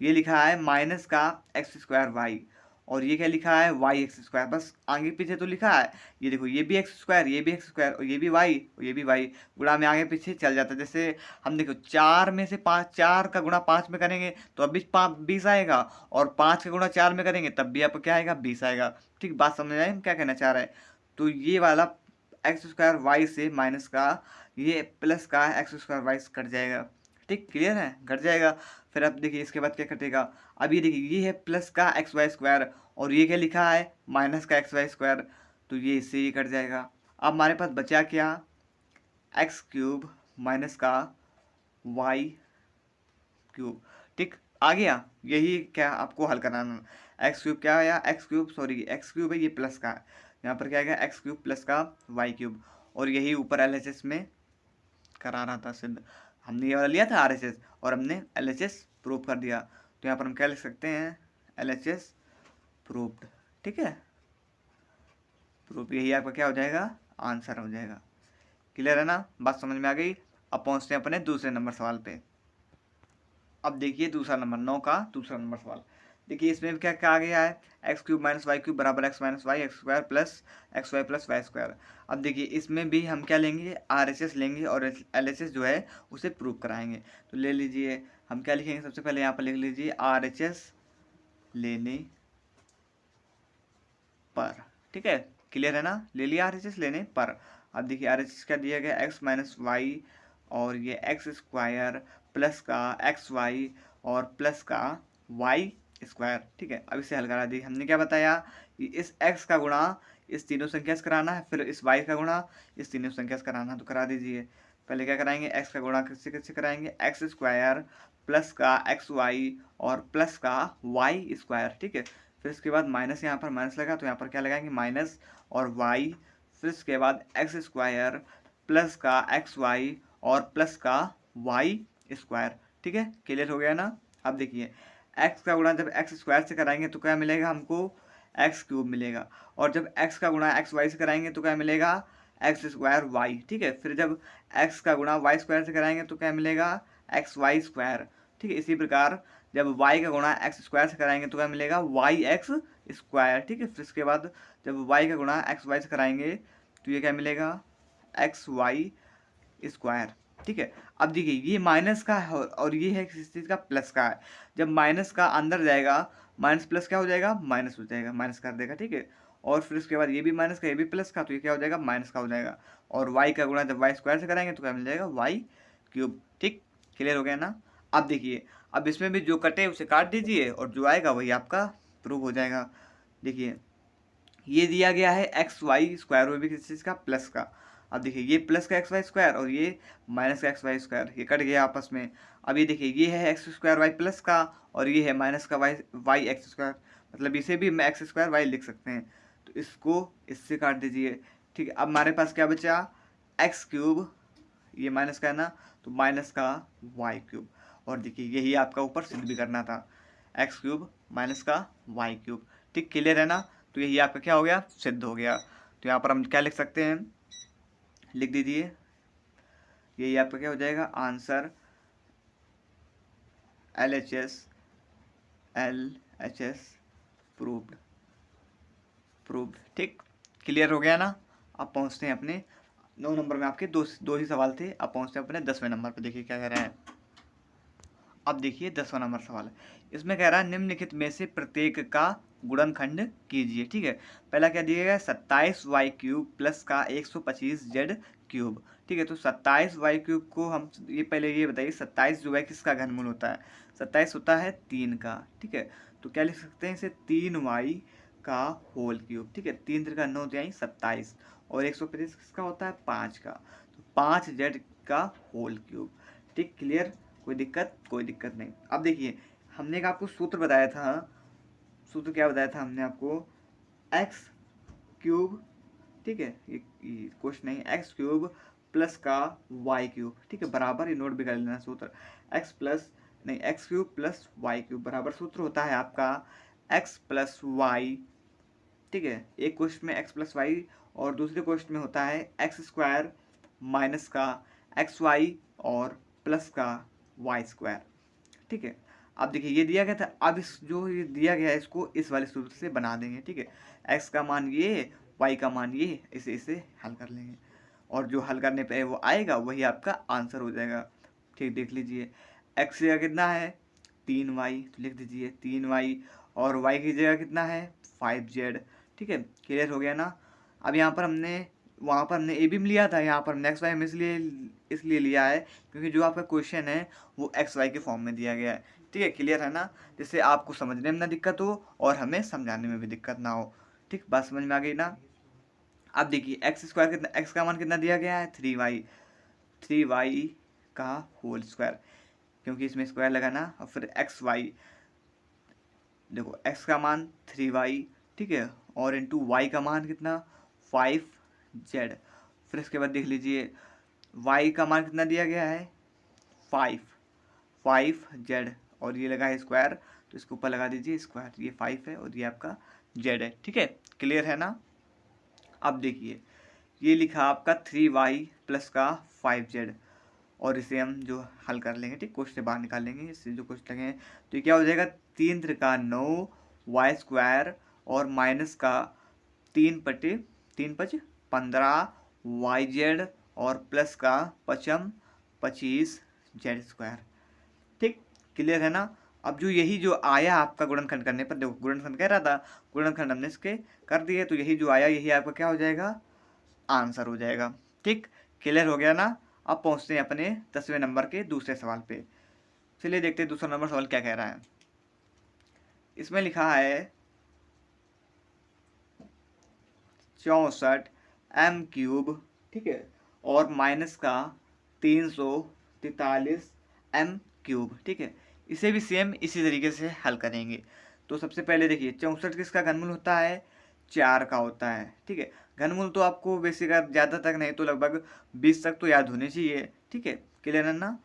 ये लिखा है माइनस का एक्स स्क्वायर वाई, और ये क्या लिखा है, वाई एक्स स्क्वायर, बस आगे पीछे तो लिखा है। ये देखो ये भी एक्स स्क्वायर, ये भी एक्स स्क्वायर, और ये भी वाई और ये भी वाई, गुणा में आगे पीछे चल जाता है। जैसे हम देखो 4 में से 5, 4 का गुणा 5 में करेंगे तो अब भी 20 आएगा, और 5 का गुणा 4 में करेंगे तब भी आपको क्या आएगा, 20 आएगा। ठीक, बात समझ आए हम क्या कहना चाह रहे हैं। तो ये वाला एक्स स्क्वायर वाई से माइनस का ये प्लस का एक्स स्क्वायर वाई कट जाएगा, ठीक, क्लियर है, घट जाएगा। फिर अब देखिए इसके बाद क्या कटेगा, अब ये देखिए ये है प्लस का एक्स वाई स्क्वायर, और ये क्या लिखा है, माइनस का एक्स वाई स्क्वायर, तो ये इससे ये कट जाएगा। अब हमारे पास बचा क्या, एक्स क्यूब माइनस का वाई क्यूब, ठीक, आ गया। यही क्या आपको हल कराना, एक्स क्यूब क्या आया, x cube sorry x cube है, ये प्लस का है, यहाँ पर क्या आएगा, एक्स क्यूब प्लस का वाई क्यूब। और यही ऊपर LHS में करा रहा था सिद्ध, हमने ये वाला लिया था RHS और हमने LHS प्रूव कर दिया। तो यहाँ पर हम क्या लिख सकते हैं, LHS प्रूव्ड, ठीक है, प्रूफ, यही आपका क्या हो जाएगा, आंसर हो जाएगा। क्लियर है ना, बात समझ में आ गई। अब पहुँचते हैं अपने दूसरे नंबर सवाल पे। अब देखिए दूसरा नंबर 9 का दूसरा नंबर सवाल, देखिए इसमें क्या कहा गया है, x cube minus y cube बराबर x minus y x square plus x y plus y square. अब देखिए इसमें भी हम क्या लेंगे, RHS लेंगे और LHS जो है उसे प्रूव कराएंगे। तो ले लीजिए, हम क्या लिखेंगे, सबसे पहले यहाँ पर लिख लीजिए RHS लेने पर, ठीक है, क्लियर है ना, ले लिया RHS लेने पर। अब देखिए RHS क्या दिया गया, एक्स माइनस वाई और ये एक्स स्क्वायर प्लस का एक्स वाई और प्लस का वाई स्क्वायर, ठीक है। अब इसे हल करा दी, हमने क्या बताया कि इस x का गुणा इस तीनों संख्या से कराना है, फिर इस y का गुणा इस तीनों संख्या से कराना है। तो करा दीजिए, पहले क्या कराएंगे, x का गुणा किससे किससे कराएंगे, एक्स स्क्वायर प्लस का एक्स वाई और प्लस का वाई स्क्वायर, ठीक है। फिर इसके बाद माइनस, यहाँ पर माइनस लगा तो यहाँ पर क्या लगाएंगे, माइनस और वाई, फिर इसके बाद एक्स स्क्वायर प्लस का एक्स वाई और प्लस का वाई स्क्वायर, ठीक है, क्लियर हो गया ना। अब देखिए x का गुणा जब एक्स स्क्वायर से कराएंगे तो क्या मिलेगा हमको, एक्स क्यूब मिलेगा, और जब x का गुणा एक्स वाई से कराएंगे तो क्या मिलेगा, एक्स स्क्वायर वाई, ठीक है। फिर जब x का गुणा वाई स्क्वायर से कराएंगे तो क्या मिलेगा, एक्स वाई स्क्वायर, ठीक है। इसी प्रकार जब y का गुणा एक्स स्क्वायर से कराएंगे तो क्या मिलेगा, वाई एक्स स्क्वायर, ठीक है। फिर इसके बाद जब y का गुणा एक्स वाई से कराएंगे तो ये क्या मिलेगा, एक्स वाई स्क्वायर, ठीक है। अब देखिए ये माइनस का है और ये है किस चीज़ का, प्लस का है। जब माइनस का अंदर जाएगा माइनस प्लस क्या हो जाएगा, माइनस हो जाएगा, माइनस कर देगा, ठीक है। और फिर उसके बाद ये भी माइनस का ये भी प्लस का, तो ये क्या हो जाएगा, माइनस का हो जाएगा। और y का गुणा जब वाई स्क्वायर से कराएंगे तो क्या मिल जाएगा, वाई क्यूब, ठीक, क्लियर हो गया ना। अब देखिए, अब इसमें भी जो कटे उसे काट दीजिए और जो आएगा वही आपका प्रूव हो जाएगा। देखिए ये दिया गया है एक्स वाई स्क्वायर, वो भी किस चीज़ का, प्लस का। अब देखिए ये प्लस का एक्स वाई स्क्वायर और ये माइनस का एक्स वाई स्क्वायर, ये कट गया आपस में। अब ये देखिए ये है एक्स स्क्वायर वाई प्लस का और ये है माइनस का वाई एक्स स्क्वायर, मतलब इसे भी मैं एक्स स्क्वायर वाई लिख सकते हैं। तो इसको इससे काट दीजिए, ठीक है, अब हमारे पास क्या बचा, एक्स क्यूब, ये माइनस का है ना, तो माइनस का वाई क्यूब। और देखिए यही आपका ऊपर सिद्ध भी करना था, एक्स क्यूब माइनस का वाई क्यूब। ठीक, क्लियर है ना, तो यही आपका क्या हो गया, सिद्ध हो गया। तो यहाँ पर हम क्या लिख सकते हैं, लिख दीजिए, यही आपका क्या हो जाएगा आंसर, LHS प्रूव्ड, प्रूव्ड। ठीक, क्लियर हो गया ना। अब पहुँचते हैं अपने 9 नंबर में, आपके दो ही सवाल थे, अब पहुँचते हैं अपने 10वें नंबर पे। देखिए क्या कह रहे हैं, अब देखिए 10वां नंबर सवाल है। इसमें कह रहा है निम्नलिखित में से प्रत्येक का गुणनखंड कीजिए। ठीक है, पहला क्या दिया गया, 27y क्यूब प्लस का 125z क्यूब। ठीक है, तो 27y क्यूब को हम ये पहले ये बताइए, 27 जो है किसका घनमूल होता है, 27 होता है 3 का। ठीक है, तो क्या लिख सकते हैं इसे, 3y का होल क्यूब। ठीक है, 3 3 का 9 तिहाई 27, और 125 किसका होता है, 5 का, तो 5z का होल क्यूब। ठीक, क्लियर, कोई दिक्कत, कोई दिक्कत नहीं। अब देखिए हमने एक आपको सूत्र बताया था, सूत्र क्या बताया था हमने आपको, एक्स क्यूब, ठीक है, ये क्वेश्चन नहीं, एक्स क्यूब प्लस का वाई क्यूब। ठीक है, बराबर, ये नोट भी कर लेना सूत्र, एक्स प्लस नहीं, x cube plus y cube बराबर सूत्र होता है आपका एक्स प्लस वाई। ठीक है, एक क्वेश्चन में एक्स प्लस वाई और दूसरे क्वेश्चन में होता है एक्स स्क्वायर माइनस का एक्स वाई और प्लस का वाई स्क्वायर। ठीक है, अब देखिए ये दिया गया था, अब इस जो ये दिया गया है इसको इस वाले सूत्र से बना देंगे। ठीक है, एक्स का मान ये, वाई का मान ये, इसे हल कर लेंगे, और जो हल करने पे वो आएगा वही आपका आंसर हो जाएगा। ठीक, देख लीजिए, एक्स की जगह कितना है 3y, तो लिख दीजिए 3y, और y की जगह कितना है 5z। ठीक है, क्लियर हो गया ना। अब यहाँ पर हमने, वहाँ पर हमने ए भी लिया था, यहाँ पर हमने एक्स वाई हम इसलिए लिया है क्योंकि जो आपका क्वेश्चन है वो एक्स वाई के फॉर्म में दिया गया है। ठीक है, क्लियर है ना, जिससे आपको समझने में ना दिक्कत हो और हमें समझाने में भी दिक्कत ना हो। ठीक, बात समझ में आ गई ना। अब देखिए एक्स स्क्वायर कितना, एक्स का मान कितना दिया गया है 3y, 3y का होल स्क्वायर, क्योंकि इसमें स्क्वायर लगा ना, और फिर एक्स वाई, देखो x का मान 3y, ठीक है, और इंटू वाई का मान कितना 5z। फिर इसके बाद देख लीजिए y का मान कितना दिया गया है 5z, और ये लगा है स्क्वायर, तो इसके ऊपर लगा दीजिए स्क्वायर, ये 5 है और ये आपका z है। ठीक है, क्लियर है ना। अब देखिए ये लिखा आपका 3y प्लस का 5z, और इसे हम जो हल कर लेंगे, ठीक, क्वेश्चन से बाहर निकाल लेंगे, इससे जो क्वेश्चन लगे तो ये क्या हो जाएगा 3 त्रिका 9 वाई स्क्वायर, और माइनस का 3 × 3 = 15 वाई जेड, और प्लस का 25 जेड स्क्वायर। ठीक, क्लियर है ना। अब जो यही जो आया आपका गुणनखंड करने पर, देखो गुणनखंड कह रहा था, गुणनखंड हमने इसके कर दिए, तो यही जो आया यही आपका क्या हो जाएगा, आंसर हो जाएगा। ठीक, क्लियर हो गया ना। अब पहुंचते हैं अपने 10वें नंबर के दूसरे सवाल पे। चलिए देखते हैं दूसरा नंबर सवाल क्या कह रहा है। इसमें लिखा है 64 m³, ठीक है, और माइनस का 343 m³। ठीक है, इसे भी सेम इसी तरीके से हल करेंगे। तो सबसे पहले देखिए 64 किसका घनमूल होता है, 4 का होता है। ठीक है, घनमूल तो आपको बेसिक ज़्यादा तक नहीं तो लगभग 20 तक तो याद होने चाहिए। ठीक है, क्लियर है ना।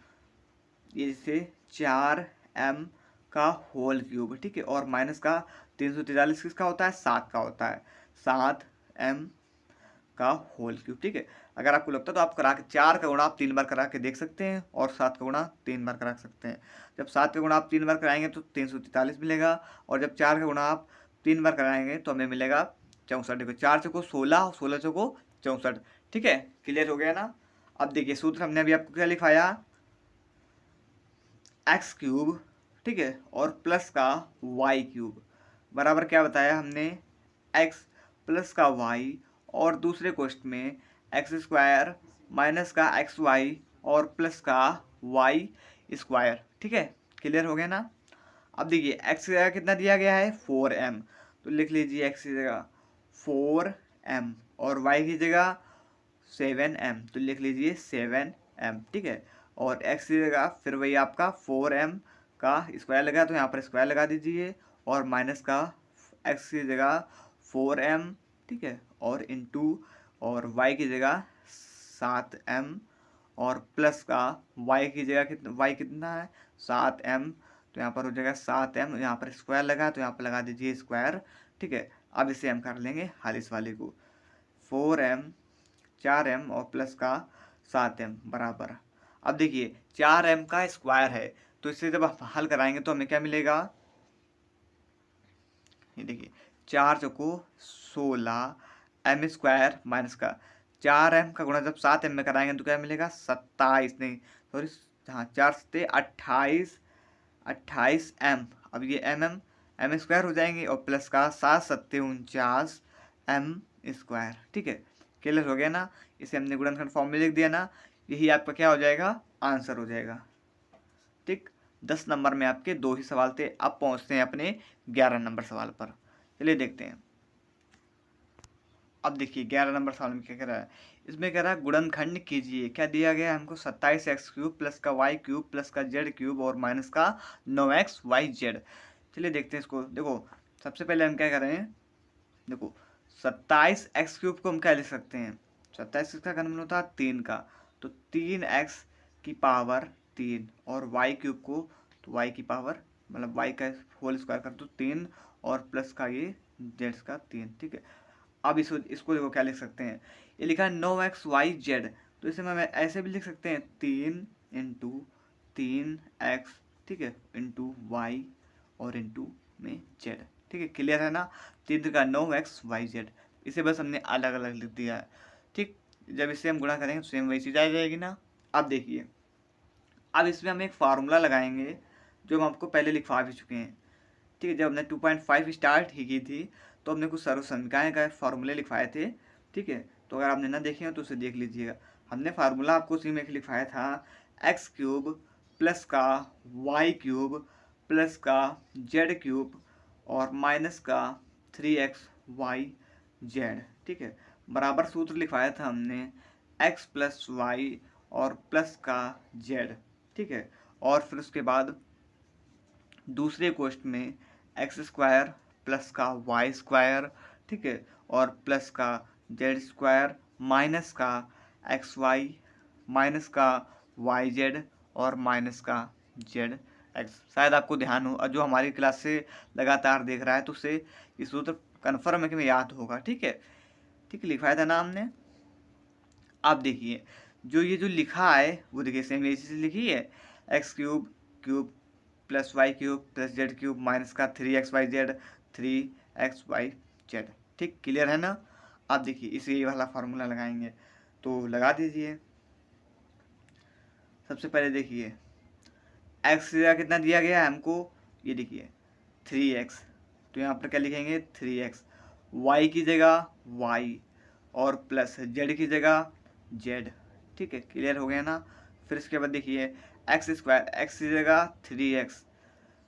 ये जैसे 4m का होल क्यूब, ठीक है, और माइनस का 343 किसका होता है, 7 का होता है, 7m का होल क्यूब। ठीक है, अगर आपको लगता है तो आप करा के 4 का गुणा आप 3 बार करा के देख सकते हैं, और 7 का गुणा 3 बार करा सकते हैं। जब 7 का गुणा आप 3 बार कराएंगे तो 343 मिलेगा, और जब 4 का गुणा आप 3 बार कराएंगे तो हमें मिलेगा 64। देखो 4 चौको 16, 16 चौको 64। ठीक है, क्लियर हो गया ना। अब देखिए सूत्र हमने अभी आपको क्या लिखाया, एक्स क्यूब, ठीक है, और प्लस का वाई क्यूब बराबर क्या बताया हमने, एक्स प्लस का वाई, और दूसरे क्वेश्चन में एक्स स्क्वायर माइनस का एक्स वाई और प्लस का वाई स्क्वायर। ठीक है, क्लियर हो गया ना। अब देखिए एक्स की जगह कितना दिया गया है 4m, तो लिख लीजिए एक्स की जगह 4m, और वाई की जगह 7m, तो लिख लीजिए 7m। ठीक है, और x की जगह फिर वही आपका 4m का स्क्वायर लगा, तो यहाँ पर स्क्वायर लगा दीजिए, और माइनस का x की जगह 4m, ठीक है, और इंटू और y की जगह 7m और प्लस का y की जगह कितना है 7m, तो यहाँ पर हो जाएगा 7m, यहाँ पर स्क्वायर लगा तो यहाँ पर लगा दीजिए स्क्वायर। ठीक है, अब इसे हम कर लेंगे हल इस वाले को। 4m 4m और प्लस का 7m बराबर, अब देखिए 4m का स्क्वायर है तो इसे जब आप हल कराएंगे तो हमें क्या मिलेगा, ये देखिए 4 चौको 16 m स्क्वायर माइनस का 4m का गुणा जब 7m में कराएंगे तो क्या मिलेगा 27, नहीं सॉरी, हाँ 4 से 28 m, अब ये m स्क्वायर हो जाएंगे और प्लस का 7 सत्ते 49 m स्क्वायर। ठीक है, क्लियर हो गया ना, इसे हमने गुणनखंड फॉर्म में लिख दिया ना, यही आपका क्या हो जाएगा आंसर हो जाएगा। ठीक, 10 नंबर में आपके 2 ही सवाल थे, अब पहुंचते हैं अपने 11 नंबर सवाल पर। चलिए देखते हैं। अब देखिए 11 नंबर सवाल में क्या कह रहा है, इसमें कह रहा है गुणनखंड कीजिए, क्या दिया गया है हमको 27x³ प्लस का y³ प्लस का z³ और माइनस का 9xyz। चलिए देखते हैं इसको। देखो सबसे पहले हम क्या कर रहे हैं, देखो 27x³ को हम क्या लिख सकते हैं, 27 का घनमूल होता है 3 का, तो 3x की पावर 3 और y³ को तो y की पावर मतलब y का होल स्क्वायर कर दो 3 और प्लस का ये z का 3। ठीक है, अब इसको देखो क्या लिख सकते हैं, ये लिखा है 9xyz, तो इसे मैं ऐसे भी लिख सकते हैं 3 इंटू 3x, ठीक है, इंटू y और इंटू में z। ठीक है, क्लियर है ना, 3 का 9xyz, इसे बस हमने अलग अलग लिख दिया है। ठीक, जब इसे हम गुणा करेंगे तो सेम वही चीज़ आ जाएगी ना। अब देखिए, अब इसमें हम एक फार्मूला लगाएंगे जो हम आपको पहले लिखवा भी चुके हैं। ठीक है, जब हमने 2.5 स्टार्ट ही की थी तो हमने कुछ सर्वसंख्याएं का फार्मूले लिखवाए थे। ठीक है, तो अगर आपने ना देखे हो तो उसे देख लीजिएगा। हमने फार्मूला आपको उसी में लिखवाया था x³ प्लस का y³ प्लस का z³ और माइनस का 3xyz। ठीक है, बराबर सूत्र लिखवाया था हमने x प्लस y और प्लस का z। ठीक है, और फिर उसके बाद दूसरे क्वेश्चन में x² प्लस का y², ठीक है, और प्लस का z² माइनस का xy माइनस का yz और माइनस का zx। शायद आपको ध्यान हो, जो हमारी क्लास से लगातार देख रहा है तो उसे ये सूत्र कन्फर्म है कि मैं याद होगा। ठीक है, ठीक लिखवाया था ना हमने। अब देखिए जो लिखा है वो देखिए सेम यही चीज़ लिखी है, x³ plus y³ plus z³ minus का 3xyz 3xyz। ठीक, क्लियर है ना। अब देखिए इसे ये वाला फार्मूला लगाएंगे, तो लगा दीजिए। सबसे पहले देखिए x की जगह कितना दिया गया है हमको, ये देखिए 3x, तो यहाँ पर क्या लिखेंगे 3x, y की जगह y और प्लस z की जगह z। ठीक है, क्लियर हो गया ना। फिर इसके बाद देखिए x² x की जगह 3x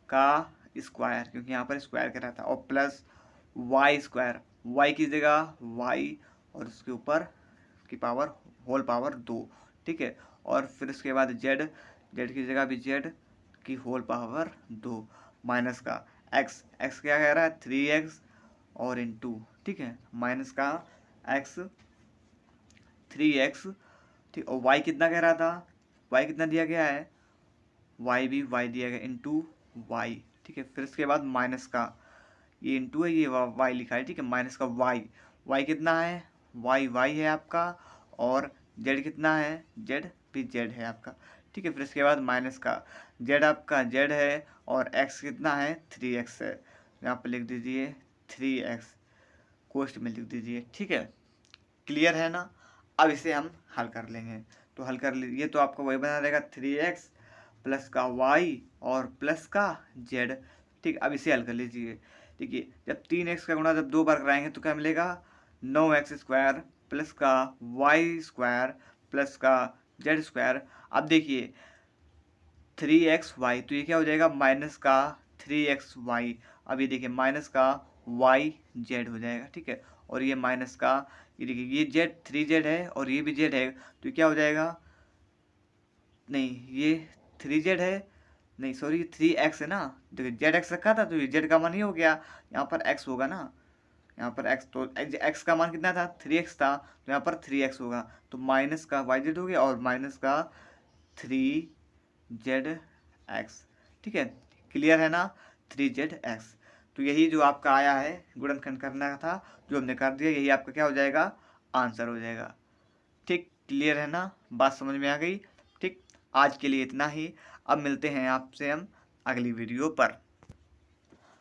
का स्क्वायर, क्योंकि यहाँ पर स्क्वायर कर रहा था, और प्लस y² y की जगह y और उसके ऊपर की पावर होल पावर 2। ठीक है, और फिर उसके बाद z की जगह भी z की होल पावर 2 माइनस का x क्या कह रहा है 3x और इंटू, ठीक है, माइनस का x 3x। ठीक, और y कितना कह रहा था, y कितना दिया गया है, y भी y दिया गया इंटू y। ठीक है, फिर इसके बाद माइनस का, ये इंटू है, ये y लिखा है। ठीक है, माइनस का y कितना है, y है आपका, और z कितना है, z भी z है आपका। ठीक है, फिर इसके बाद माइनस का z आपका z है और x कितना है 3x है, यहाँ पर लिख दीजिए 3x, कोष्ठ में लिख दीजिए। ठीक है, क्लियर है ना। अब इसे हम हल कर लेंगे, तो हल कर लीजिए तो आपको वही बना रहेगा 3x प्लस का y और प्लस का z। ठीक, अब इसे हल कर लीजिए। देखिए जब 3x का गुणा जब 2 बार कराएंगे तो क्या मिलेगा 9x² प्लस का y² प्लस का z²। अब देखिए 3xy, तो ये क्या हो जाएगा माइनस का 3xy, अब ये देखिए माइनस का yz हो जाएगा। ठीक है, और ये माइनस का, ये देखिए ये z 3z है और ये भी z है, तो ये क्या हो जाएगा, नहीं ये 3z है, नहीं सॉरी 3x है ना, देखिए zx रखा था तो ये z का मान ही हो गया, यहाँ पर x होगा ना, यहाँ पर x, तो x का मान कितना था 3x था, तो यहाँ पर 3x होगा, तो माइनस का yz हो गया और माइनस का 3zx। ठीक है, क्लियर है ना, 3zx। तो यही जो आपका आया है गुणनखंड करना था, जो हमने कर दिया, यही आपका क्या हो जाएगा, आंसर हो जाएगा। ठीक, क्लियर है ना, बात समझ में आ गई। ठीक, आज के लिए इतना ही, अब मिलते हैं आपसे हम अगली वीडियो पर।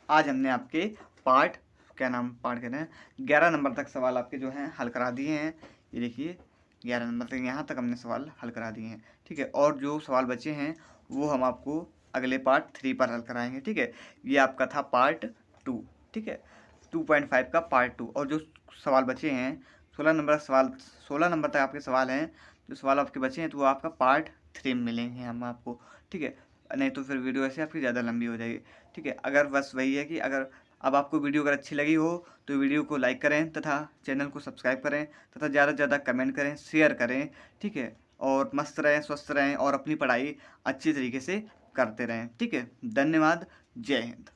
आज हमने आपके पार्ट कह रहे हैं 11 नंबर तक सवाल आपके जो हैं हल करा दिए हैं। ये देखिए 11 नंबर तक यहाँ तक हमने सवाल हल करा दिए हैं। ठीक है, और जो सवाल बचे हैं वो हम आपको अगले पार्ट 3 पर हल कराएंगे। ठीक है, ये आपका था पार्ट 2। ठीक है, 2.5 का पार्ट 2, और जो सवाल बचे हैं 16 नंबर तक आपके सवाल हैं, जो सवाल आपके बचे हैं तो वो आपका पार्ट 3 में मिलेंगे हम आपको। ठीक है, नहीं तो फिर वीडियो ऐसे आपकी ज़्यादा लंबी हो जाएगी। ठीक है, अगर बस वही है कि अगर अब आपको वीडियो अगर अच्छी लगी हो तो वीडियो को लाइक करें तथा चैनल को सब्सक्राइब करें तथा ज़्यादा से ज़्यादा कमेंट करें, शेयर करें। ठीक है, और मस्त रहें, स्वस्थ रहें और अपनी पढ़ाई अच्छी तरीके से करते रहें। ठीक है, धन्यवाद, जय हिंद।